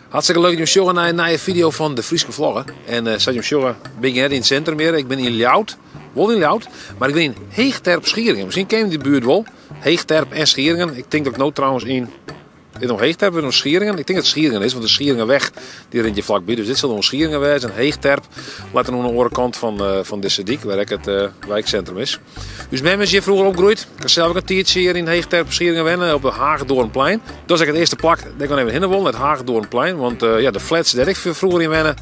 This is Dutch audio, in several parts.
Hartstikke leuk dat je me naar een nieuwe video van de Frieske Vloggen. En zat je me ben je net in het centrum weer. Ik ben in Ljout. Wel in Ljout. Maar ik ben in Heegterp Schieringen. Misschien ken je die buurt wel. Heegterp en Schieringen. Ik denk dat ik nou trouwens in... Is nog Heegterp en nog Schieringen? Ik denk dat het Schieringen is, want de Schieringenweg die rent je vlakbij. Dus dit zal nog Schieringen zijn. Heegterp. Laten we aan de andere kant van deze dik, waar ik het wijkcentrum is. Dus mijn is hier vroeger opgegroeid. Ik heb zelf ook een tijdje hier in Heegterp Schieringen wennen op de Hagedoornplein. Dat is het eerste plak dat ik dan even heen wil, het Hagedoornplein. Want de flats die ik vroeger in wennen,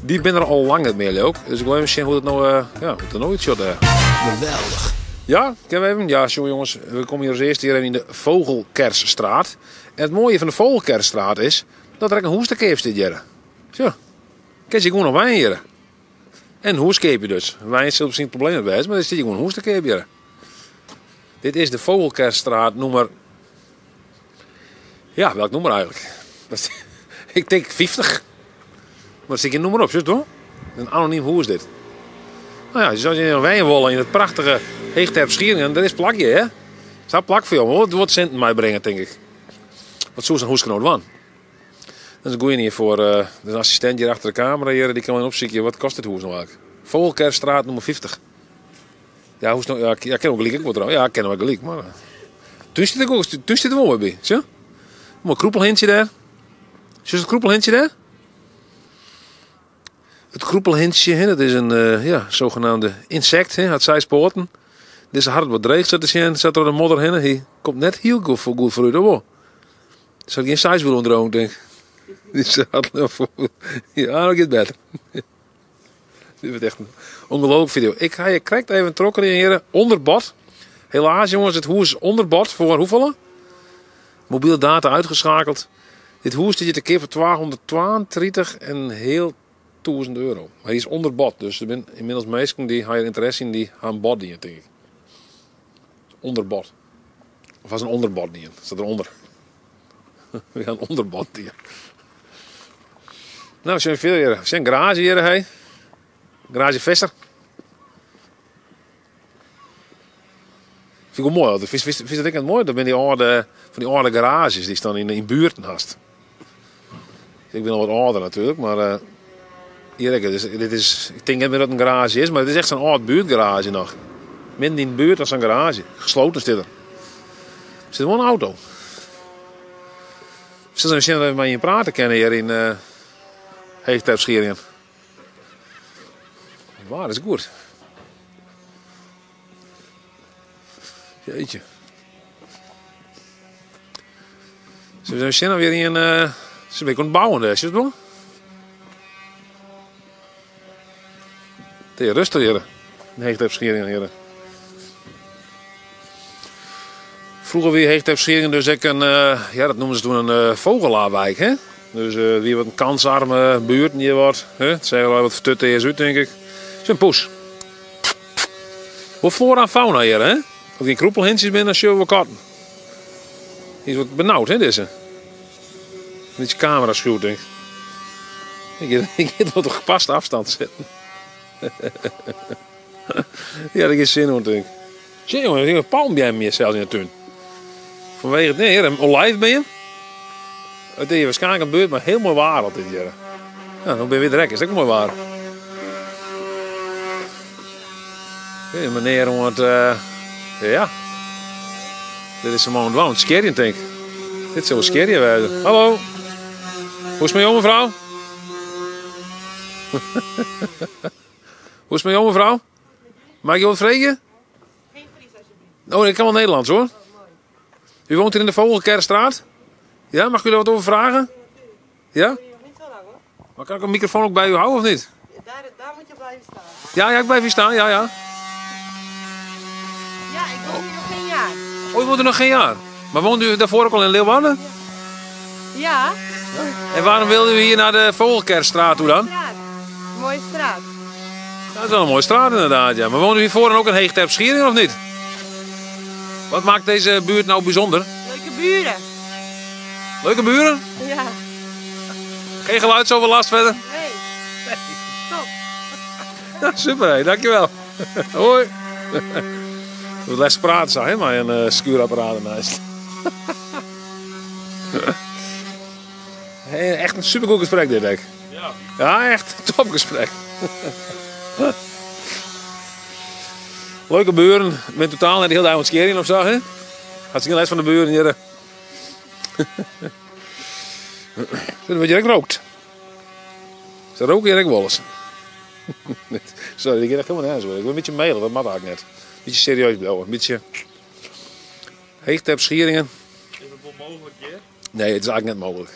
die ben er al lang niet meer leuk. Dus ik wil even zien hoe het nou, hoe het nooit zit. Geweldig. Ja, ken we even? Ja, jongens, we komen hier als eerste hier in de Vogelkersstraat. En het mooie van de Vogelkersstraat is dat er ook een hoestekeep zit hier. Zo, kijk je gewoon nog wijn hier. En een hoestekeepje dus. Wijn is misschien het probleem bij, maar er zit gewoon een hoestekeep hier. Dit is de Vogelkersstraat nummer... Ja, welk nummer eigenlijk? Ik denk 50. Maar er zit geen nummer op, zo toch? Een anoniem hoe is dit? Nou ja, zoals je in een wijn willen in het prachtige Heegterp Schieringen, dat is plakje, hè? Dat plak voor jou, wat wordt centen mij brengen, denk ik. Wat zo'n hoeskenoot van. Dan is een hier voor de assistent hier achter de camera hier, die kan wel opzoeken, wat kost dit hoes nou eigenlijk? Vogelkersstraat nummer 50. Ja, hoes nou, ja, ik ken ook gelijk, ik word er. Ja, ik ken hem ook gelijk, maar... Toen zit er wel bij, zie je? Een kroepelhintje daar. Zie je het kroepelhintje daar? Het kroepelhintje, dat is een zogenaamde insect, had zij spoorten. Dit is hard wat dreig zat er de modder in. Hij komt net heel goed voor u, hoor. Er zat geen size willen onder denk ik. Die zat ja, dat gaat beter. Dit wordt echt een ongelooflijke video. Je krijgt even een trokker in hier onder bad. Helaas jongens, het hoes onder bad voor hoeveel? Mobiele data uitgeschakeld. Dit hoes zit een keer voor 232 en heel €1000. Maar hij is onder bod, dus er zijn inmiddels mensen die hebben interesse in die gaan bod dienen, denk ik. Onder bod. Of als een onderbod dienen, staat eronder. We gaan onderbod dienen. Nou, we zijn veel hier. We zijn garage hier, hey. Garage Vester. Vind ik wel mooi. Vind dat ik het mooi? Dat ben die oude, van die oude garages die staan in buurten haast. Ik ben al wat ouder natuurlijk, maar... Hier, dit is, ik denk niet meer dat het een garage is, maar het is echt zo'n oud buurtgarage nog. Midden in de buurt als een garage. Gesloten zit er. Er zit wel een auto. We zullen misschien even met je praten kennen hier in Heegterp Schieringen. Waar, dat is goed. Jeetje. Ze zijn misschien weer in ze zijn weer aan het bouwen, is het wel? Het is rustig hier. In Heegterp Schieringen hier. Vroeger weer Heegterp Schieringen dus ik een, dat noemen ze toen een vogelaarwijk, hè? Dus wie wat een kansarme buurt hier wordt, hè? Het zeggen wel wat vertutte is uit, denk ik. Het is een poes. Wat flora en fauna hier, hè? Of die kroepelhintjes binnen als je wat katten. Die is wat benauwd, hè, deze? Met je camera schuwt, denk ik. Ik heb wat op gepaste afstand zitten. Ja, dat is zin hoor, denk ik. Zie jongen, er is een palmboom meer zelfs in de tuin. Vanwege het, nee, een olijf ben je. Het is waarschijnlijk een beurt, maar heel mooi waar altijd hier. Ja, dan ben je weer direct, is dat ook mooi waar. Ja, meneer, want ja. Dit is een man woont, scary denk ik. Dit is wel scary wezen. Hallo. Hoe is het met jou mevrouw? Hoe is het met jou mevrouw? Mag ik je wat vragen? Geen Fries alsjeblieft. Oh, ik kan wel Nederlands hoor. U woont hier in de Vogelkersstraat? Ja, mag ik u daar wat over vragen? Ja? Niet zo lang hoor. Maar kan ik een microfoon ook bij u houden of niet? Daar moet je blijven staan. Ja, ik blijf hier staan, ja. Ja, ik woon hier nog geen jaar. Oh, u woont er nog geen jaar? Maar woont u daarvoor ook al in Leeuwarden? Ja? En waarom wilde u hier naar de Vogelkersstraat toe dan? Straat. Mooie straat. Dat is wel een mooie straat inderdaad, ja. Maar woont u hiervoor dan ook in Heegterp Schieringen of niet? Wat maakt deze buurt nou bijzonder? Leuke buren. Leuke buren? Ja. Geen geluidsoverlast verder? Nee. Top. Ja, super, hé. Dankjewel. Hoi. We les praten zo, hè, maar een skuurapparaat ernaast. Echt een supergoed gesprek dit, denk ik. Ja. Ja, echt topgesprek. Leuke buren. Ik ben totaal net heel de avond skeren of zo, hè? Had je geen les van de buren hier. Zullen we direct rookt? Ze roken direct wel eens. Sorry, ik ga echt helemaal nergens. Ik wil een beetje mailen, dat mag eigenlijk net. Een beetje serieus blijven. Een beetje... Heegtep Schieringen. Is het wel mogelijk hier? Nee, het is eigenlijk net mogelijk.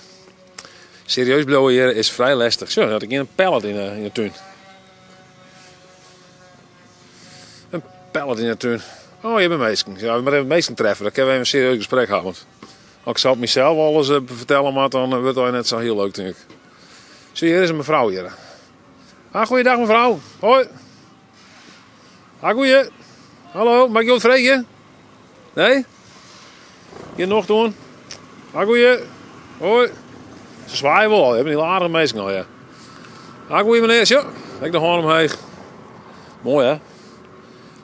Serieus blijven hier is vrij lastig. Zo, dan had ik hier een pallet in de tuin. Een pallet in de tuin. Oh, je bent meesken. Ja, we moeten meesken treffen. Dan kunnen we even een serieus gesprek houden. Als ik zou het mezelf alles vertellen, maar dan wordt het net zo heel leuk, denk ik. Zie je, hier is een mevrouw hier. Ah, goeiedag mevrouw. Hoi. Ah, goeie. Hallo, mag ik je wat vragen? Nee? Hier nog doen? Ah, goeie. Hoi. Ze zwaaien wel al, je hebt een heel aardige meisje al, ja. Ah, goeie meneer, ja. Ik de hand omheen. Mooi, hè?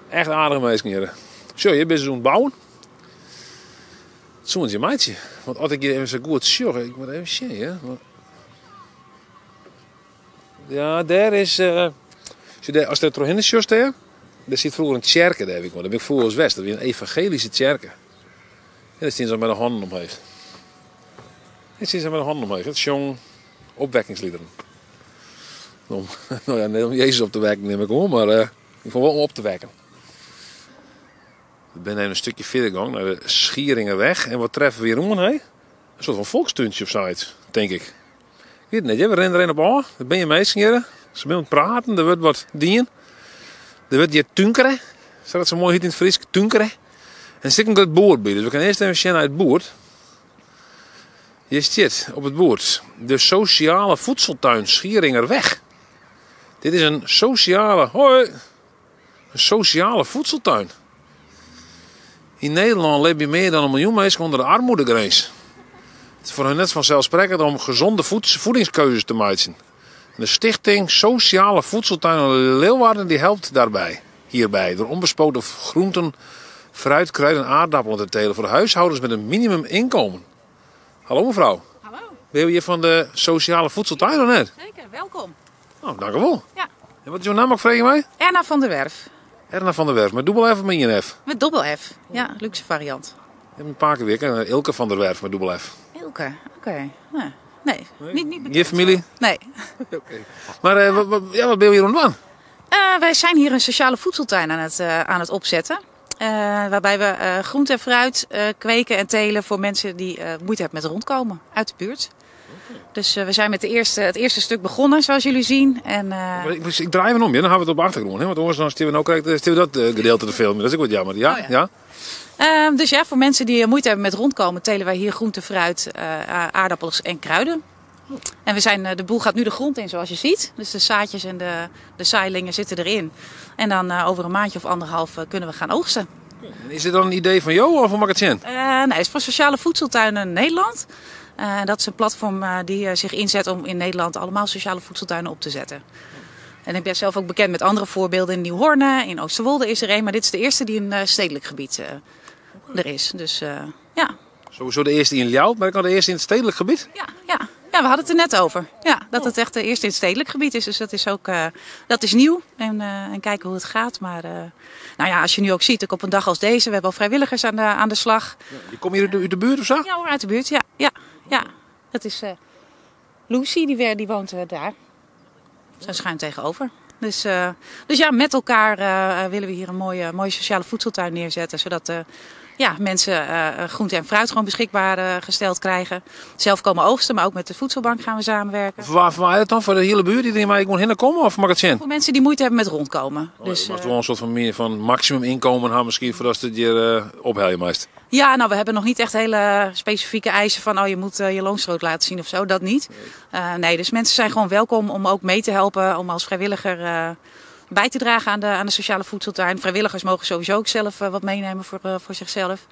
Echt aardige meisje hier. Zo, je bent zo'n bouwen. Zo'n je meidje. Want als ik je even zo goed zorg, ik moet even zien, hè. Ja, daar is... als je er in de sjost daar zit vroeger een tjerke, daar heb ik. Want daar ben ik vroeger als West. Dat is een evangelische tjerke. En daar staan ze met de handen omheen. Daar staan ze met de handen omheen. Dat is jong opwekkingsliederen. Nou ja, niet om Jezus op te wekken neem ik hoor, maar ik vond wel om op te wekken. Ik ben even een stukje verder gegaan naar de Schieringenweg. En wat treffen we hier om? Een soort van volkstuintje of zoiets, denk ik. Ik weet het niet, we rennen er een op aan. Dan ben je meestal hier. Ze zijn aan het praten, er wordt wat dien. Er wordt hier tunkeren. Zo dat zo mooi heet in het Fries, tunkeren. En zit ik het boord bij. Dus we gaan eerst even zien naar het boord. Hier zit op het boord de sociale voedseltuin Schieringerweg. Dit is een sociale, een sociale voedseltuin. In Nederland leven meer dan 1 miljoen mensen onder de armoedegrens. Het is voor hen net vanzelfsprekend om gezonde voedingskeuzes te maken. De stichting Sociale Voedseltuin Leeuwarden die helpt daarbij. Hierbij door onbespoten groenten, fruit, kruiden en aardappelen te telen voor huishoudens met een minimuminkomen. Hallo mevrouw. Hallo, Ben je hier van de Sociale Voedseltuin of net? zeker, welkom. Oh, dank u wel. Ja. En wat is uw naam ook, vraag je mij? Erna van der Werf, Erna van der Werf, met dubbel F of met een F? met dubbel F. Ja, luxe variant. Ik heb een paar keer weer, Ilke van der Werf met dubbel F. Ilke, oké. Nee, niet bekend. Je familie? Nee. Maar wat ben je hier aan het doen? Wij zijn hier een sociale voedseltuin aan het opzetten. Waarbij we groente en fruit kweken en telen voor mensen die moeite hebben met rondkomen uit de buurt. Dus we zijn met het eerste stuk begonnen, zoals jullie zien. En, Ik draai even om, ja. Dan gaan we het op achtergrond. Hè? Want anders dan sturen we nou krijgt dat gedeelte te filmen. Dat is ook wat jammer. Ja? Oh ja. Ja? Dus ja, voor mensen die moeite hebben met rondkomen, telen wij hier groente, fruit, aardappels en kruiden. En de boel gaat nu de grond in, zoals je ziet. Dus de zaadjes en de zaailingen zitten erin. En dan over een maandje of 1,5 kunnen we gaan oogsten. Is dit dan een idee van jou of van Magazijn? Nee, het is voor Sociale Voedseltuinen Nederland. Dat is een platform die zich inzet om in Nederland allemaal sociale voedseltuinen op te zetten. En ik ben zelf ook bekend met andere voorbeelden in Nieuwhornen, in Oosterwolde is er een. Maar dit is de eerste die in stedelijk gebied er is. Dus ja. Sowieso de eerste in Ljouw, maar ik had de eerste in het stedelijk gebied. Ja, we hadden het er net over. Ja, dat het echt de eerste in het stedelijk gebied is. Dus dat is ook dat is nieuw. En kijken hoe het gaat. Maar nou ja, als je nu ook ziet, ook op een dag als deze, we hebben al vrijwilligers aan de slag. Je komt hier uit de buurt of zo? Ja hoor, uit de buurt. Ja. Dat is Lucy, die woont daar. Zo schuin tegenover. Dus ja, met elkaar willen we hier een mooie sociale voedseltuin neerzetten. Zodat mensen groente en fruit gewoon beschikbaar gesteld krijgen. Zelf komen oogsten, maar ook met de voedselbank gaan we samenwerken. Waar is het dan? Voor de hele buurt die maar ik moet heen komen of Magazijn? Voor mensen die moeite hebben met rondkomen. Dus dat was wel een soort van meer van maximum inkomen hebben misschien voordat ze het hier ophelden meest. Ja, nou we hebben nog niet echt hele specifieke eisen van je moet je loonstrook laten zien of zo. Dat niet. Nee, dus mensen zijn gewoon welkom om ook mee te helpen. Om als vrijwilliger bij te dragen aan de sociale voedseltuin. Vrijwilligers mogen sowieso ook zelf wat meenemen voor zichzelf.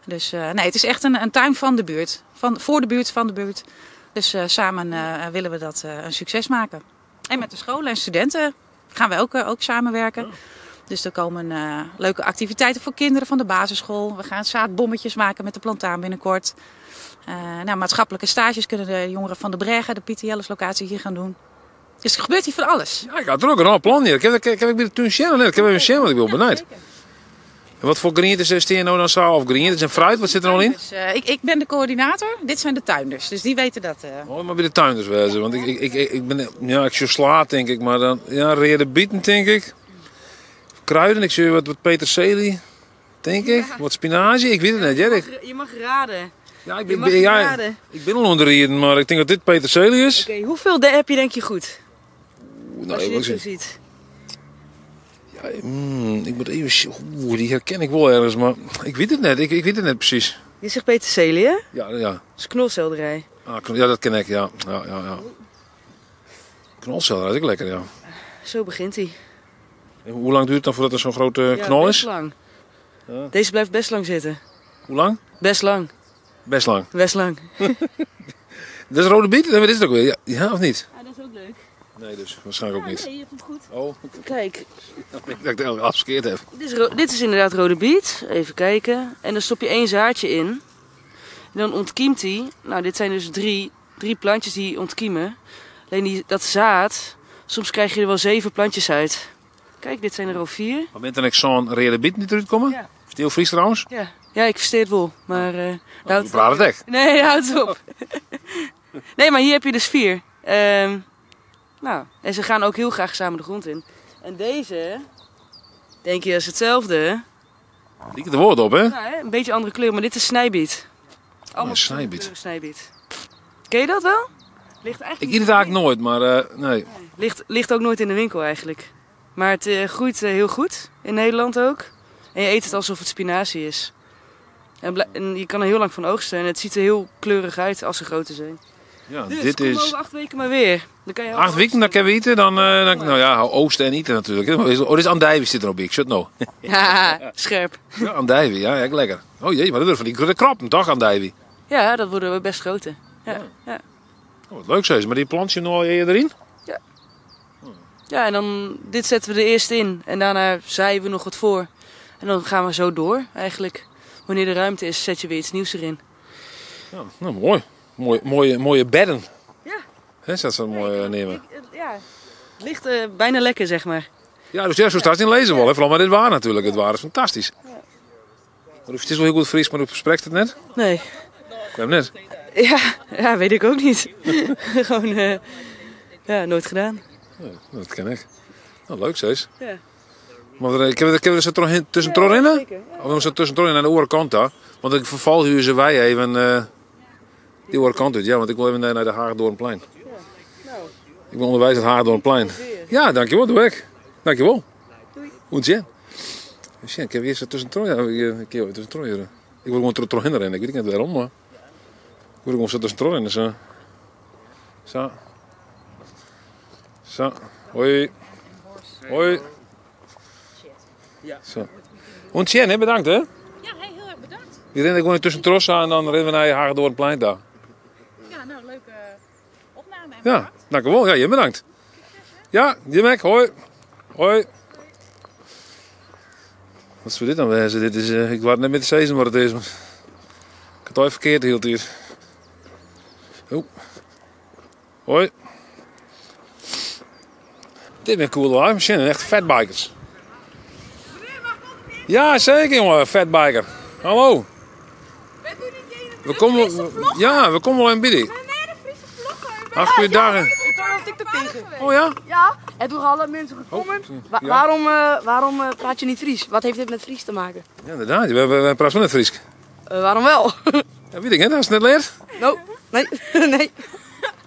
Dus nee, het is echt een tuin van de buurt. Voor de buurt, van de buurt. Dus samen willen we dat een succes maken. En met de scholen en studenten gaan we ook samenwerken. Dus er komen leuke activiteiten voor kinderen van de basisschool. We gaan zaadbommetjes maken met de plantaan binnenkort. Maatschappelijke stages kunnen de jongeren van de Breggen, de Pieter Jelles locatie, hier gaan doen. Dus er gebeurt hier van alles. Ja, ik had er ook een plan hier. Ik heb bij de tuin Shannon net. Ik heb even Shannon, want ik wil benijd. En wat voor groentes steen je nou dan zo? Of groentes en fruit, wat zit er al in? Dus, ik ben de coördinator, dit zijn de tuinders, dus die weten dat. Oh, maar bij de tuinders wezen, want ik ben, ja, ik zie slaat denk ik, maar dan, ja, reële bieten denk ik. Kruiden, ik zie wat peterselie, denk ik. Wat spinazie, ik weet het net, Jerk. Je mag raden. Ja, Je mag raden. ik ben al onder de maar ik denk dat dit peterselie is. Oké, hoeveel heb je denk je goed? Nou, Als je even dit zo zien. ziet. Ja, ik moet even zien. Oeh, die herken ik wel ergens, maar ik weet het net. Ik weet het net precies. Je zegt peterselie, hè? Ja. Dat is knolselderij. Ja, dat ken ik, ja. Ja. Knolselder, dat is ook lekker, ja. Zo begint hij. En hoe lang duurt het dan voordat er zo'n grote knol best is? lang. Ja. Deze blijft best lang zitten. Hoe lang? Best lang. Best lang. Best lang. Dat is rode biet? Nee, wat is het ook weer? Ja, of niet? Ja, dat is ook leuk. Nee, dus waarschijnlijk ook niet. Nee, je hebt hem goed. Oh, Kijk, ik denk dat ik het helemaal afskeerd heb. dit is inderdaad rode biet. Even kijken. En dan stop je 1 zaadje in. En dan ontkiemt hij. Nou, dit zijn dus drie plantjes die ontkiemen. Alleen dat zaad, soms krijg je er wel 7 plantjes uit. Kijk, dit zijn er al 4. Maar bent er niks zo'n reële biet niet eruit komen? Ja. Is het heel fris trouwens? Ja, ik versteer het wel. Maar Je praat het echt. Nee, houd het op. Nee, maar hier heb je dus 4. En ze gaan ook heel graag samen de grond in. En deze, denk je, is hetzelfde. Die het woord op, hè? Nou, hè, een beetje andere kleur, maar dit is snijbiet. Allemaal snijbiet. verschillende kleuren snijbiet. Ken je dat wel? Ligt Ik eigenlijk eet het eigenlijk nooit, maar nee. ligt ook nooit in de winkel eigenlijk. Maar het groeit heel goed, in Nederland ook. En je eet het alsof het spinazie is. En je kan er heel lang van oogsten en het ziet er heel kleurig uit als ze grote zijn. Ja, Dus dit kom is over 8 weken maar weer. Dan kan je 8 weken, dan kunnen we eten. Dan nou ja, oosten en eten natuurlijk. Oh, dit is andijvie zit er op. Ik zit nou. Ja, scherp. Ja, andijvie, ja, echt lekker. Oh jee, maar dat wordt van die grote krappen, toch, andijvie? Ja, dat worden we best grote. Ja. Oh, wat leuk zei. Maar die plant je nog erin? Ja, en dan dit zetten we er eerst in en daarna zaaien we nog wat voor. En dan gaan we zo door eigenlijk. Wanneer er ruimte is, zet je weer iets nieuws erin. Ja, nou mooi. Mooie bedden. Ja. Hè, dat zo mooi nemen. Ja, het ligt bijna lekker, zeg maar. Ja, dus ja, zo staat het in lezen wel. Hè. Vooral maar dit waar natuurlijk. Het waar is fantastisch. Maar het is wel heel goed Fries, maar hoe spreekt het net? Nee. Ik heb net. Ja, weet ik ook niet. Gewoon, nooit gedaan. Ja, dat ken ik. Nou, leuk steeds. Ja. Maar ik heb er zo tussendoor in? Zeker. Of dan zo tussendoor in aan de andere kant daar. Want ik vervalhuizen wij even die andere kant uit. Ja, want ik wil even naar de Haagdoornplein. Nou, Ik ben onderwijs aan het Haagdoornplein. Ja, dankjewel. Doe ik. Dankjewel. Doei. Hoe is het? Dus ja, ik heb eerst er tussendoor. Ja, ik wil tussendoor. Ik wil gewoon tussendoor rennen. Ik weet niet waarom, maar ik wil gewoon zo tussendoor rennen. Zo. Zo. Zo. Hoi. Hoi. Ja. Zo. Ontjen, hè? Bedankt hè. Ja, heel erg bedankt. Je rent gewoon tussen Tros aan en dan rennen we naar je Haagdoornplein daar. Ja, nou, leuke opname. Ja, dankjewel. Ja, je bedankt. Ja, Jimek, hoi. Hoi. Wat is voor dit dan wezen? Dit is, ik wou net met de season wat het is. Maar ik had het al even verkeerd hield hier. Oh. Hoi. Dit ben cool hoor. Misschien echt fatbikers. Ja, zeker jongen, fatbiker. Hallo. Bent u niet ene We komen, ja, we komen wel in binnen. de Friese vlogger? 8 goede dagen. Ik kwam op TikTok tegen. Oh ja? Ja, en toen hadden mensen gecomment. ja. Waarom praat je niet Fries? Wat heeft dit met Fries te maken? Ja, inderdaad. We praten zo net Fries. Waarom wel? Ja, weet ik hè, als je het net leert. No, nee, nee.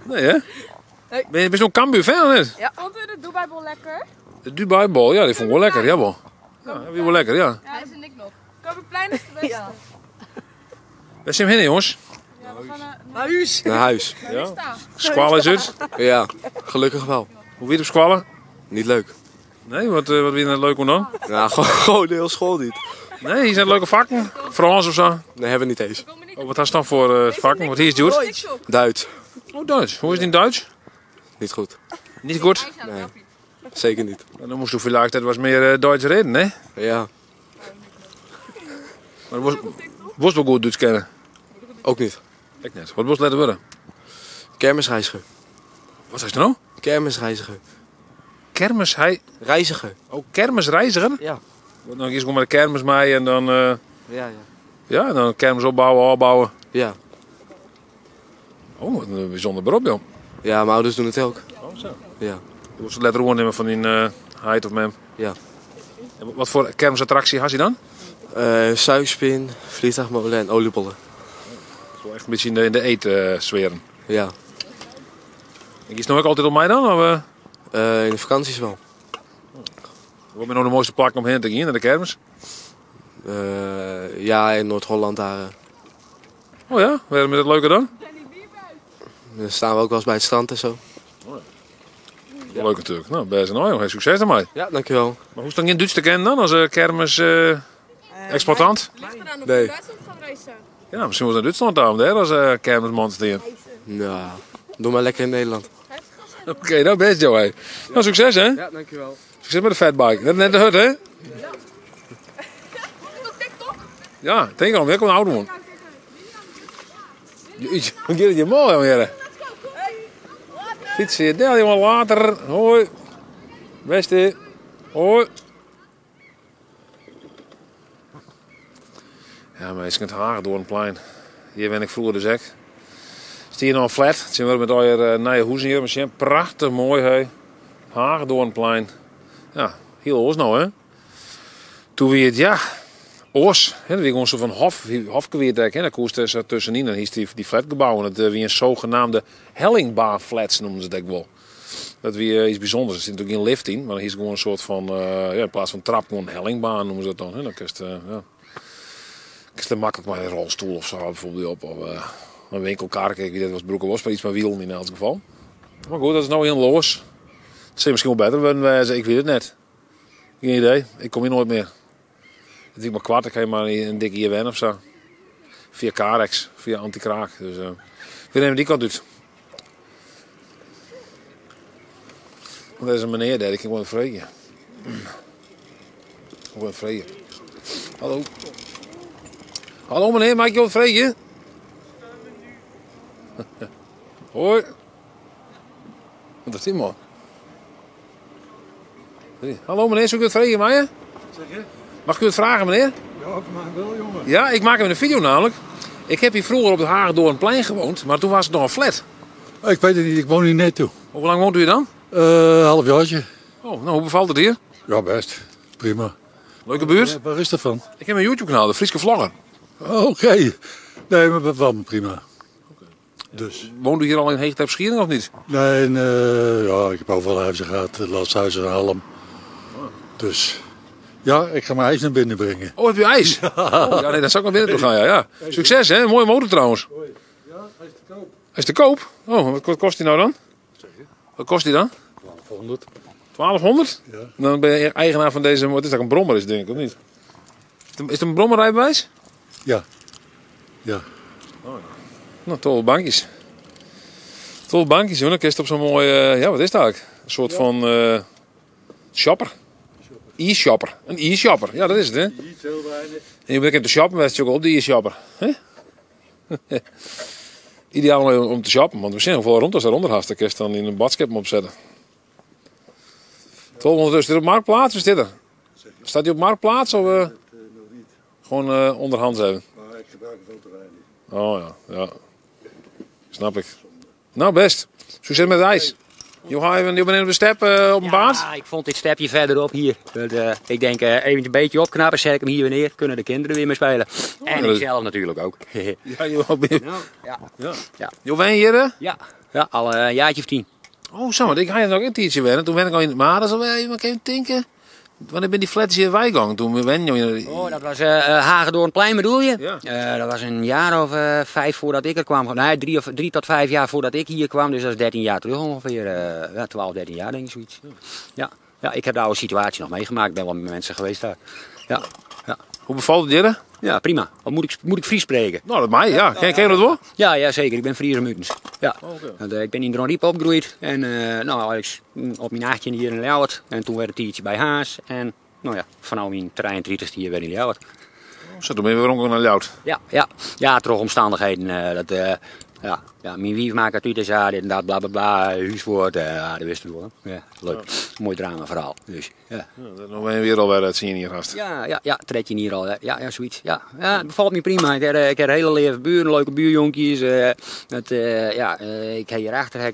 Nee hè? Nee. Ben je zo'n Cambuur fan of niet? Vond u de Dubai-bol lekker? De Dubai-bol, ja, die vond ik wel lekker, jawel. Ja, die wel lekker, ja. Ja, is en ik nog. Kamperplein is de beste. Ja. Waar zijn we heen, jongens? We gaan naar Huis. Naar huis. Ja. staan. Squal is het. Ja, gelukkig wel. Hoe weer op squallen? Niet leuk. Nee, wat vind je net leuk om dan? Ja, gewoon de hele school niet. Nee, hier zijn leuke vakken. Frans of zo. Nee, hebben we niet eens. Oh, wat is dan voor vakken? Wat hier is het? Duits. Oh, Duits. Hoe is het in Duits? Niet goed. Niet goed? Nee. Zeker niet. Dan moest u vielleicht, dat was meer Duits reden, hè? Ja, Maar was wel goed Duits kennen? ook niet. Ik net. Wat was laten worden? Kermisreiziger. Wat is er nou? Kermisreiziger. Kermis, Reiziger. oh, kermisreiziger? Ja. Dan is gewoon met de kermis mee en dan, Ja. ja, en dan kermis opbouwen, afbouwen. Ja. Oh, wat een bijzonder beroep, joh. Ja, mijn ouders doen het ook. Oh, zo. Ja. Je moest het letter nemen van die heid of mem. Ja. En wat voor kermisattractie had je dan? Suikspin, vliegtuigmolen en oliebollen. Zo echt een beetje in de eetsferen. Ja. En je nog ook altijd op mij dan? Of, In de vakanties wel. wat ben nou de mooiste plek om heen te gaan, naar de kermis? Ja, in Noord-Holland daar. Oh ja, waarom is dat leuker dan? Dan staan we ook wel eens bij het strand en zo. Ja. Leuk natuurlijk. Nou, best een jongen. Succes ermee. Ja, dankjewel. Maar hoe is het dan in Duits te kennen dan als kermis-exploitant? Ligt eraan of Nee. je Duitsland gaan reizen. Ja, misschien was het in Duitsland daar als kermisman staan. Ja, doe maar lekker in Nederland. Oké, nou best joh. Hey. Nou, succes hè. Ja, dankjewel. Succes met de fatbike. Dat is net de hut hè? Ja, denk al, weer komt een oude man. Jeetje, wat gaat het je mooi jongen. Fietsen je daar jongen later. Hoi. Beste. Hoi. Ja, maar je kunt hagen door een plein. Hier ben ik vroeger dus echt. Zie je nog een flat? Zien we met al nieuwe huizen hier. Misschien prachtig mooi hè. Hagen door een plein. Ja, heel oors nou hè. Toen we het ja. Oors, hè, dat was gewoon zo van hofgeweerd, daar koest er tussenin. En hier is die flatgebouwen. Dat wie een zogenaamde hellingbaanflats noemen ze het ook wel. Dat weer iets bijzonders. Er zit natuurlijk geen lift in, maar hier is gewoon een soort van, ja, in plaats van trap, gewoon een hellingbaan noemen ze dat dan. Hè. Dan kun je er makkelijk maar een rolstoel of zo bijvoorbeeld op. Of een winkelkar, kijk wie dat was Broeken was, maar iets met wielen in elk geval. Maar goed, dat is nou heel los. Dat is misschien wel beter worden, ik weet het net. Geen idee, ik kom hier nooit meer. Het is maar kwart, ik ga je maar een dikke hier wennen of zo. Via Carex, via anti-kraak. Dus we nemen die kant uit. Want er is een meneer daar, ik kan gewoon vregen. Gewoon vregen. Hallo. Hallo meneer, mag ik je wat vregen? Hoi. Wat is die man? Hallo meneer, zou ik het vregen, maar je? Mag ik u het vragen, meneer? Ja, maar wel, jongen. Ja, ik maak hem een video namelijk. Ik heb hier vroeger op het Hagendoornplein gewoond, maar toen was het nog een flat. Ik weet het niet, ik woon hier net toe. Hoe lang woont u hier dan? Halfjaartje. Oh, nou, hoe bevalt het hier? Ja, best. Prima. Leuke buurt? Waar is dat van? Ik heb een YouTube-kanaal, de Frieske Vlogger. Oké. Nee, maar wel prima. Dus. Woont u hier al in Heegte op Schiering of niet? Nee, ja, ik heb overal huizen gehad. Lasthuis en Halm. Dus. Ja, ik ga mijn ijs naar binnen brengen. Oh, heb je ijs? Oh, ja, nee, dat zou ik naar binnen toe gaan, ja. Succes, hè? Een mooie motor trouwens. Ja, hij is te koop. Hij is te koop? Oh, wat kost hij nou dan? Wat kost hij dan? 1200. 1200? Ja. Dan ben je eigenaar van deze, wat is dat, een brommer is denk ik, of niet? Is het een brommerrijbewijs? Ja. Ja. Nou, 12 bankjes. 12 bankjes, joh. Dan kun je het op zo'n mooi, ja, wat is dat eigenlijk? Een soort van shopper. E-shopper. Een e-shopper. Ja, dat is het, hè? Niet heel weinig. En je bent te shoppen, weet je ook op de e-shopper. Ideaal om te shoppen, want we zijn veel rond als daaronder haast. Dan kun je dan in een badskip opzetten. 1200 dus. Is dit op Marktplaats? Is dit er? Staat hij op Marktplaats of Nog niet. gewoon onderhands hebben? Maar ik gebruik veel te weinig. Oh ja, ja. Snap ik. Nou, best. Succes met het ijs. Je bent op de step op een baard? Ja, ik vond dit stepje verderop hier. Ik denk even een beetje opknappen, zet ik hem hier weer neer. Kunnen de kinderen weer mee spelen. En dat- ik zelf natuurlijk ook. Ja, joh. Ja. Ja. Ja. Je wen hier? Ja, al een jaartje of 10. Oh, zo, want ik ga je nog een tijdje wennen. Toen ben ik al in het maar, dat is alweer even denken. Wanneer ben die flats hier bijgegaan? Toen wen je. Oh, dat was Hagendoornplein bedoel je? Ja. Dat was een jaar of 5 voordat ik er kwam. Nee, 3 tot 5 jaar voordat ik hier kwam. Dus dat is 13 jaar terug ongeveer. 12, 13 jaar denk ik zoiets. Ja. Ja, ik heb de oude situatie nog meegemaakt. Ik ben wel met mensen geweest daar. Ja. Ja. Hoe bevalt het je? Ja, prima. Of moet ik Fries spreken? Nou, dat mij, ja. Ken je dat wel? Ja, zeker. Ik ben Friese Mutens. Ja. Oké. Want, ik ben in Dronriep opgegroeid. En eigenlijk op mijn 18 hier in Ljouwert. En toen werd het tijdje bij Haas. En nou ja, vanaf mijn 33 hier weer in Ljouwert. Zo, toen ben je weer ook naar Ljout. Ja, toch omstandigheden. Mijn wief maakt het uit en zo, dit en dat, bla bla bla, huiswoord. Dat wist je wel. Ja, leuk. Mooi drama verhaal. Dus, ja. Dat nog weer alweer het zien hier gast. Ja, trek je hier al. Ja, zoiets. Ja, het bevalt me prima. Ik heb een hele leven buren, leuke buurjonkjes. Ik heb hierachter,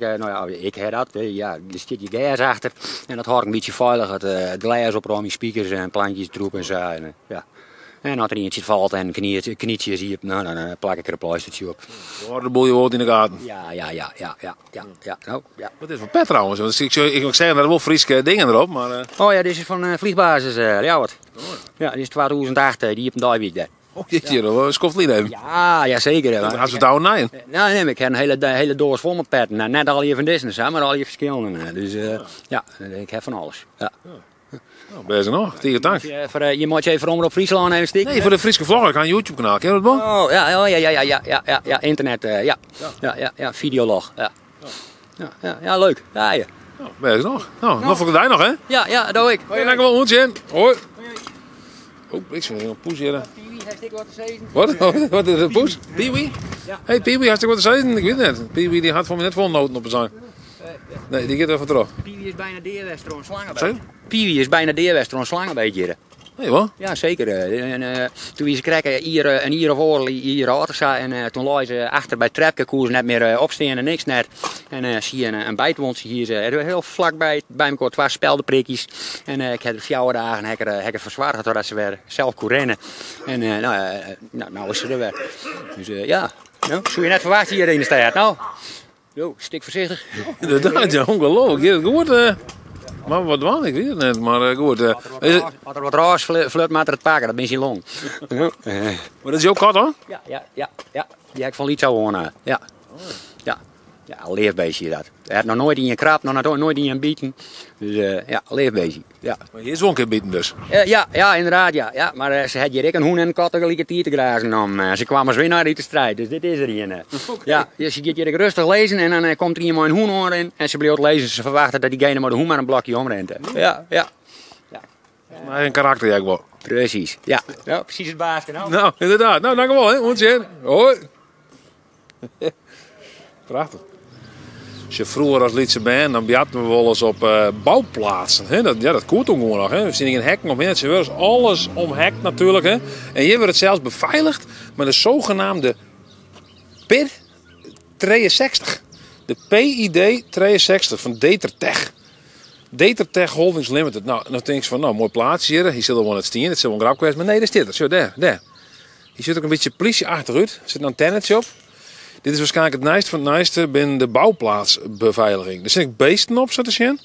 ik heb dat. Ja, er zit je gas achter. En dat houdt een beetje veilig. Het glas op je speakers en plantjes erop en zo. En als er eentje valt en knietjes hier, dan plak ik er een pleistertje op. Je hoort de boel je woord in de gaten. Ja. Wat is voor pet trouwens? Want ik wil zeggen, er wel Friese dingen erop, maar... Oh ja, dit is van vliegbasis Ljouwert. Ja, dit is 2008, die heb een dijweek daar. Oh, je hebt hier een skoftlien even. Ja, zeker. Dan gaan ze het oude naaien. Nee, ik heb een hele doos vol met petten. Nou, net al je van deze, maar al je verschillende. Dus ik heb van alles. Ja. Nou, best nog. Tegen dank. Je moet je even Omroep Friesland even stikken. Nee, voor de Friese vlog. Ik ga een YouTube kanaal. Ken je dat wel? Oh, ja, internet. Ja, videolog. Ja, leuk. Ja. Nou, best nog. Nou, nog voor de dag nog, hè? Ja, dat doe ik. Hoi, lekker wel ontje. Hoi. Oh, ik zie een poes hier. Piwi, hartstikke wat te zeggen. Wat is een poes? Piwi? Ja. Hey, Piwi, hartstikke wat te zeggen. Ik weet het net. Piwi die had voor me net vol noten op zijn. Nee, die gaat even terug. Piwi is bijna deerwester een Zo? slangenbeet. Piwi is bijna deerwester een slangenbeetje. Nee, wat? Ja, zeker. Toen ze kregen een hier of oor hier achter en toen lagen ze achter bij het trapje, koers net meer opstaan en niks net. En zie je een bijtwondje hier, ze heel vlakbij bij elkaar 2 speldenprikjes. En ik heb er 4 dagen heb ik verzwaard totdat ze weer zelf kon rennen. En nou is ze er weer. Dus zou je net verwachten hier in de stad. Nou, stik voorzichtig. Inderdaad, ja, ongelooflijk. Je hebt het gehoord. Maar wat was ik weet het net, maar goed. Wat er wat raars flirt maar het pakken, dat ben je long. Maar dat is jouw kat, hoor? Ja. Die heb ik van Lietzo gewonnen. Ja, leefbeestje dat. Hij had nog nooit in je krap, nog nooit in je bieten. Dus leefbeestje. Ja. Maar hier is wel een keer bieten dus. Ja, inderdaad, ja. Maar ze had hier een hoen en een kat tegelijkertijd te grazen om. Ze kwamen weer naar uit de strijd, dus dit is er hier. Ja, je gaat hier rustig lezen en dan komt er iemand een hoen hoor in. En ze blijft lezen, ze verwachten dat diegene maar de hoen maar een blokje omrent. Ja. Maar een karakter, ja, wel. Precies, ja. Precies het baas. Nou, inderdaad. Nou, dankjewel, hè. Ontje. Hoi. Prachtig. Als je vroeger als Lietse bent, dan bejatten we wel eens op bouwplaatsen. Hè? Dat koert ook gewoon nog. Hè? We zien geen hekken of mensen. Er is alles omhekt natuurlijk. Hè? En hier wordt het zelfs beveiligd met de zogenaamde PID 63. De PID 63 van Detertech. Detertech Holdings Limited. Nou, dan denk je van, mooi plaatsje hier. Hier zit er wel het stien. Het zit wel een grap geweest. Maar nee, dat is dit. Zo, daar. Hier zit ook een beetje politie achteruit. Er zit een antennetje op. Dit is waarschijnlijk het nijste van het nijste binnen de bouwplaatsbeveiliging. Er zitten beesten op, zo te zien.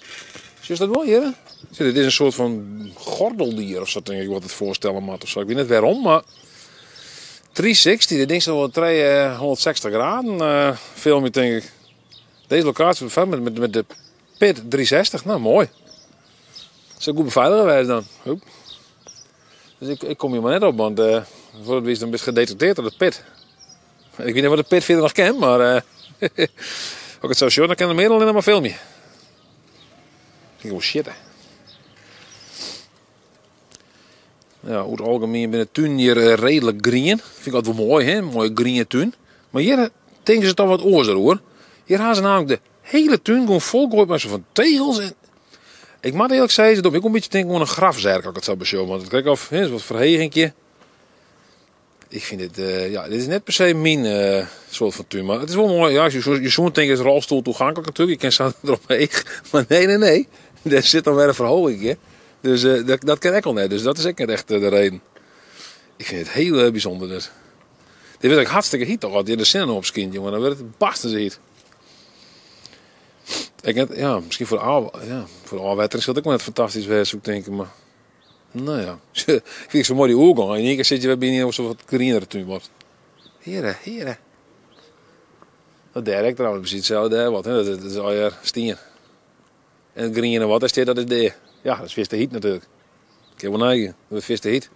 Zie je dat wel hier? Dit is een soort van gordeldier of zo, denk ik, wat het voorstellen moet. Of zo. Ik weet niet waarom, maar 360, dit ding staat wel 360 graden. Film je, denk ik. Deze locatie beveiligd met de PID 360. Nou, mooi. Dat is goed beveiligen wij dan. Oep. Dus ik kom hier maar net op, want voor het wie is dan best gedetecteerd door het PID. Ik weet niet wat de pit verder nog kent, maar ook het zo short, dan kan er meer alleen maar filmpje. Ik denk, shit. Ja, over het algemeen binnen de tuin hier redelijk green. Vind ik altijd wel mooi, hè? Mooie green tuin. Maar hier denken ze toch wat oorzaak hoor. Hier gaan ze namelijk de hele tuin gewoon volgooid met zo van tegels. En ik moet eerlijk zeggen, ik ook een beetje denken aan een grafzerk, als ik het zo beschouw. Want kijk of, wat verhegingje. Ik vind dit, dit is net per se mijn soort van tuin. Maar het is wel mooi. Ja, je zo'n ding is rolstoel toegankelijk natuurlijk. Je kan staan eromheen. Maar nee. Er zit dan weer een verhoging. Dus dat kan ik al net. Dus dat is echt de reden. Ik vind het heel bijzonder. Dus. Dit werd ik hartstikke heet toch. Als je de zinnen op skint, jongen. Dan werd het barsten heet. Misschien voor de aanwettering zult ik wel net fantastisch wezen. Ik denk, maar... Nou ja, ik vind zo mooi die oorgang. In één keer zit je weer binnen of zo wat greenere tuin wordt. Heren. Dat direct trouwens, precies hetzelfde. Wat, hè? Dat is alweer stien. En het green en wat is dit? Dat is de. Ja, dat is vis de heat natuurlijk. Ik heb wel neigen. Dat is vis de heat.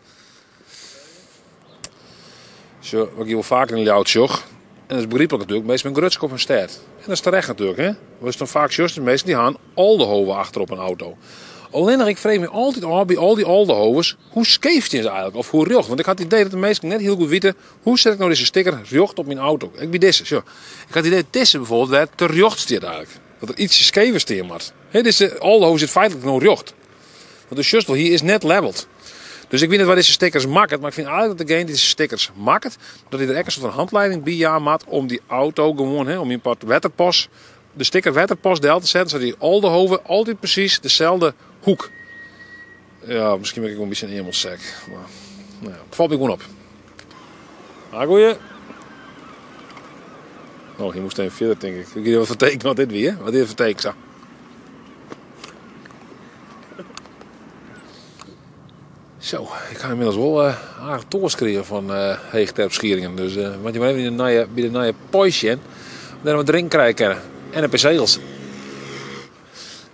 Zo, wat ik wel vaker in Ljout zag. En dat is begrijpelijk natuurlijk, meestal met grutsk op een stad. En dat is terecht natuurlijk, hè. Wat is dan vaak juist, de meesten die gaan Aldehoven achter op een auto. Alleen nog, ik vreeg me altijd af bij al die Aldehovens, hoe skeeft je ze eigenlijk? Of hoe rjocht? Want ik had het idee dat de meesten net heel goed weten, hoe zet ik nou deze sticker rjocht op mijn auto? Ik bij deze, zo. Ik had het idee dat deze bijvoorbeeld werd te rjocht staat eigenlijk. Dat er ietsje skever staat maar. Dus de Aldehoven zit feitelijk nou rjocht. Want de shustel hier is net leveld. Dus ik weet niet waar deze stickers maakt, maar ik vind eigenlijk dat degene die deze stickers maakt, dat hij er echt een soort van handleiding bij maakt om die auto gewoon, om die part wetterpas, de sticker wetterpas deel te zetten, zodat die Aldehoven altijd precies dezelfde hoek. Ja, misschien ben ik wel een beetje een hemelsek. Maar nou ja, het valt me gewoon op. Ah, goeie. Oh, je moest even verder, denk ik. Ik weet niet wat voor teken wat dit weer. Wat dit voor teken zo. Zo, ik ga inmiddels wel aardig toors krijgen van Heegterp-Schieringen. Dus, want je moet even bij de nieuwe poisje in. Om daar wat drinken krijgen kunnen. En een paar zegels.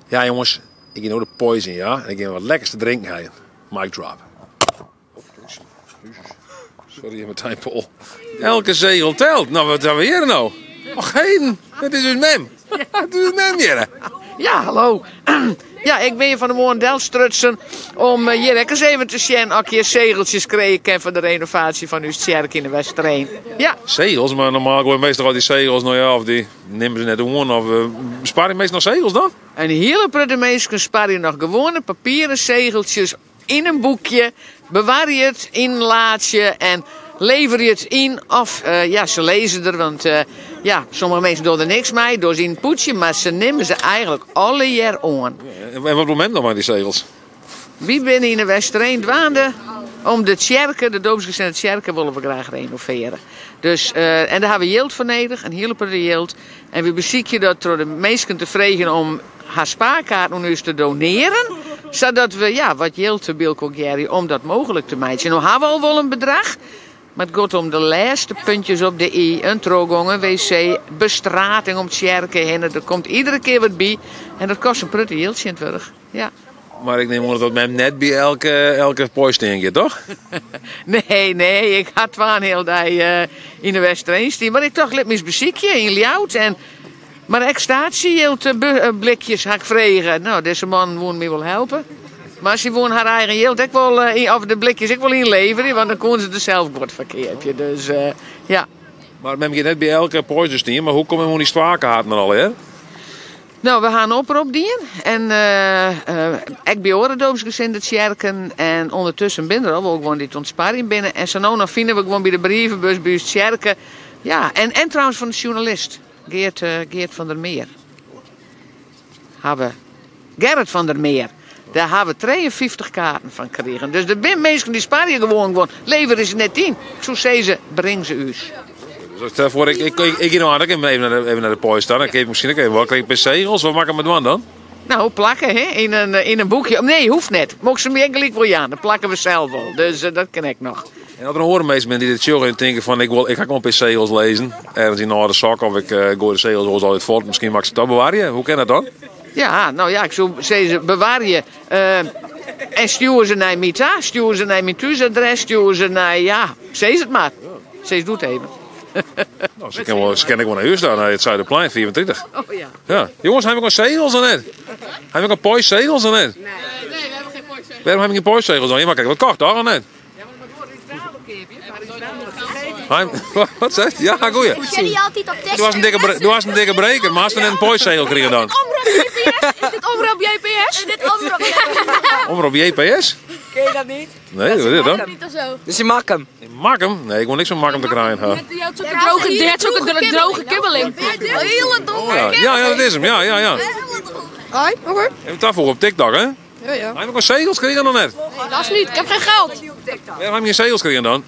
Ja jongens, ik ga nou de poison, ja. En ik ga wat lekkers te drinken hebben. Mic drop. Sorry, Martijn Pol. Elke zegel telt. Nou, wat hebben we hier nou? Och, heen. Het is dus mem. Het is dus mem hier. Ja, hallo. Ja, ik ben hier van de Moorn-Delstrutsen om hier eens even te zien of je zegeltjes kregen voor de renovatie van uw kerk in de Westereen. Ja. Zegels, maar normaal gewoon meestal al die zegels, nou ja, of die nemen ze net gewoon, of spaar je meestal nog zegels dan? Een hele pruttige mensen spaar je nog gewone papieren zegeltjes in een boekje, bewaar je het in een laadje en lever je het in. Of ja, ze lezen er, want ja, sommige mensen doen er niks mee, door ze in het poetje, maar ze nemen ze eigenlijk alle jaar aan. En wat moment nog maar die zegels? Wie binnen in de Westereen dwaande om de tjerken, de doopsgezinde tjerken, willen we graag renoveren. Dus, en daar hebben we yield voor nodig, een hele pruttige yield. En we bezieken dat door de mensen te vragen om haar spaarkaart nu eens te doneren. Zodat we ja, wat yield te bilkogeren om dat mogelijk te maken. Nu hebben we al wel een bedrag. Maar het gaat om de laatste puntjes op de i. Een trogong, een wc, bestrating om tjerken heen. Er komt iedere keer wat bij. En dat kost een pruttig jildje in het werk. Ja. Maar ik neem aan dat men net bij elke poisting gaat, toch? Nee, ik had wel een heel dag in de Westereen. Maar ik toch let me eens beziekje in Ljout. Maar ik staat blikjes had ik vregen. Nou, deze man wil me wel helpen. Maar als je gewoon haar eigen yield, ik wil, of de blikjes, ik wil inleveren, want dan kon ze er zelf goed verkeerd. Dus ja. Maar men gaat net bij elke poisting, maar hoe komen we die spaarkaarten al, hè? Nou, we gaan oproep dienen. En ik ben ook doopsgezinde tjerken. En ondertussen ben er al wel gewoon die ontsparing binnen. En zo nog vinden we gewoon bij de brievenbus, bij de tjerken. Ja, en trouwens van de journalist, Geert van der Meer. Gerrit van der Meer. Daar hebben we 53 kaarten van gekregen. Dus er zijn mensen die sparen gewoon. Leveren ze net in. Ik zou zeggen, breng ze u. Dus stel voor, ik even naar de pooi staan. Dan kijk ik misschien even wat krijg ik per zegels. Wat maak ik met wat dan? Nou, plakken hè? In een boekje. Nee, hoeft net. Mocht ze me gelijk wel aan. Dan plakken we zelf wel. Dus dat ken ik nog. En dat er horen mensen die dit show en denken van ik ga gewoon per zegels lezen. Ergens in de zak of ik gooi de zegels altijd voort. Misschien mag ik ze dat bewaren. Hoe ken dat dan? Ja, nou ja, ik zou zeggen, bewaar je. En stuur ze naar Mita, stuur ze naar mijn thuisadres, stuur ze naar, ja, zeg het maar. Zeg, doe het even. Nou, ze kennen gewoon naar huis daar, naar het Zuiderplein, 24. Oh ja. Ja. Jongens, hebben we gewoon zegels dan net? Hebben we gewoon poiszegels dan net? Nee, we hebben geen poiszegels. Waarom heb je geen poiszegels dan? Je maakt wat kort, toch? Net? Ja, maar we worden iets Wat zegt? Ja, goeie. Ik zet die altijd op tekst. Doe was een dikke breker, maar als we net een poiszegel krijgen dan? Is dit omroep JPS? Is dit omroep JPS? Omroep JPS? Ken je dat niet? Nee, wat is dit dan? Niet of zo. Dus je mag hem. Mak hem? Nee, ik wil niks van mak hem te krijgen. Die had zo'n droge kibbeling. Hele droge. Ja, dat is hem. Ja. Hoi, oké. En het daarvoor op TikTok, hè? Ja. Heb je gewoon zegels gekregen dan net? Dat is niet. Ik heb geen geld. Waarom heb je geen zegels gekregen dan?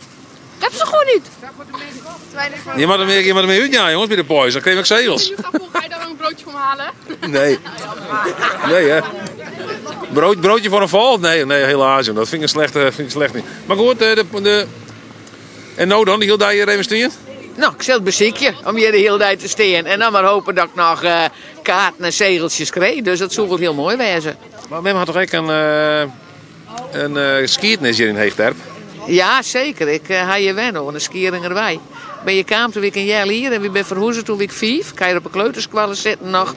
Ik heb ze gewoon niet. Je moet er mee uit, ja, jongens, bij de boys. Dan kreeg ik zegels. Ga je daar een broodje voor me halen? Nee. Nee, hè? Broodje voor een val? Nee, helaas. Dat vind ik slecht niet. Maar goed, en nou dan, die hele dag hier even staan? Nou, ik zet beziekje om hier de hele tijd te staan. En dan maar hopen dat ik nog kaarten en zegeltjes kreeg. Dus dat zou wel heel mooi wezen. Maar we hebben toch ook een skiertnis hier in Heegterp? Ja, zeker. Ik ga je wennen, want een Skeringerwei. Ben je kwam toen ik een jaar hier en we ben verhuisd toen ik 5. Kan je op een kleuterskwallen zitten nog.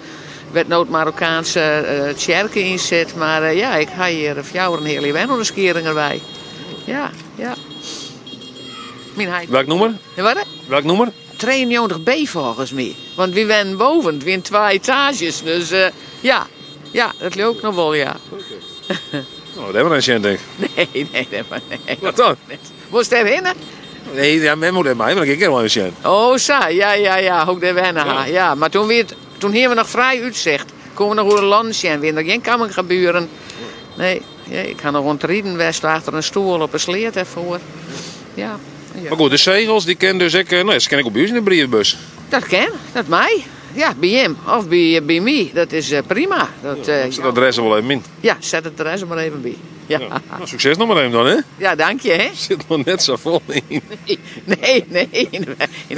Werd nooit Marokkaanse tjerken inzet. Maar ja, ik ga hier voor jou een hele wennen, een Skeringerwei. Ja, ja. Welk nummer? Ja, wat? Welk nummer? 92B volgens mij. Want we wennen boven, we hebben 2 etages. Dus ja, dat loopt nog wel, ja. Oh, dat hebben we een denk ik. Nee. Wat dan? Moest je erin? Nee, ja, men moet er maar, maar ik ken wel een cent. Oh, zo, ja, ook daar wennen. Ja, maar toen hebben we nog vrij uitzicht. Komen we nog over de land en weer nog geen kamer gebeuren. Nee, ik ga nog rondrijden west achter een stoel op een sleet ervoor. Ja. Maar goed, de zegels, die ken dus ik, ze ken ik op bij u in de brievenbus. Dat mij. Ja, bij hem of bij mij. Dat is prima. Zet het adres er wel even in. Ja, zet het adres er maar even bij. Ja. Nou, succes nog maar even dan, hè? Ja, dank je, hè? Zit nog net zo vol in. Nee.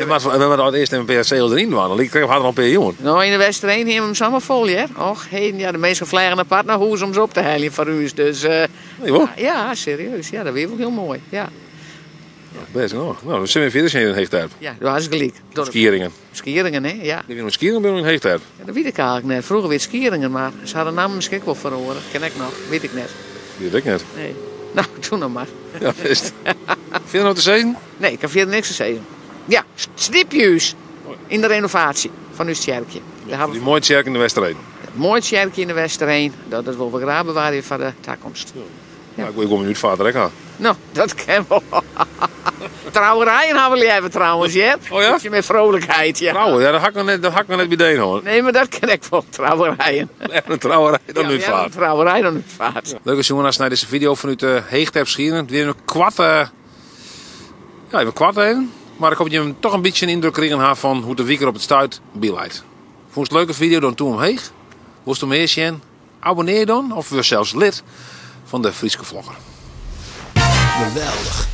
Maar we hebben al eerst een paar zegels erin doen. Dan liep ik harder op per jongen. Nou, in de Westereen hebben we hem samen vol, hè? Och, ja, de meesten vliegen apart naar huis om ze op te halen voor u. Dus, ja, serieus. Ja, dat weer wel heel mooi. Ja. Best nog. Nou, dan zijn we verder in een heegtuip. Ja, dat was gelijk. Skieringen, hè? Ja. Die willen skieringen bij een heegtuip. Ja, dat weet ik eigenlijk net. Vroeger weer Skieringen, maar ze hadden naam misschien wel verhoren. Ken ik nog, weet ik net. Weet ik net. Nee. Nou, doe nog maar. Ja, best. Vind je nog te zeggen? Nee, ik heb verder niks te zeggen. Ja, stipjes in de renovatie van uw kerkje. Die mooie kerk in de Westereen. Mooi kerkje in de Westereen. Dat wil we graag bewaren voor de toekomst. Ja. Ik kom nu het vader aan. Nou, dat kan wel. Trouwerijen hebben we even trouwens, Jep. Oh ja? Met vrolijkheid, ja. Trouwen, ja, dat hak ik nog net bij de hoor. Nee, maar dat ken ik wel, trouwerijen. Een trouwerij dan nu het vaart. Een trouwerij dan nu het vaart. Leuk als jongens naar deze video vanuit Heegterp Schieren. Weer een kwart, even kwart even. Maar ik hoop dat je toch een beetje een indruk krijgen van hoe de weeker op het stuit bijleidt. Vond je het een leuke video, dan toe omheeg. Woest er meer zien? Abonneer dan, of we zelfs lid van de Frieske Vlogger. Geweldig.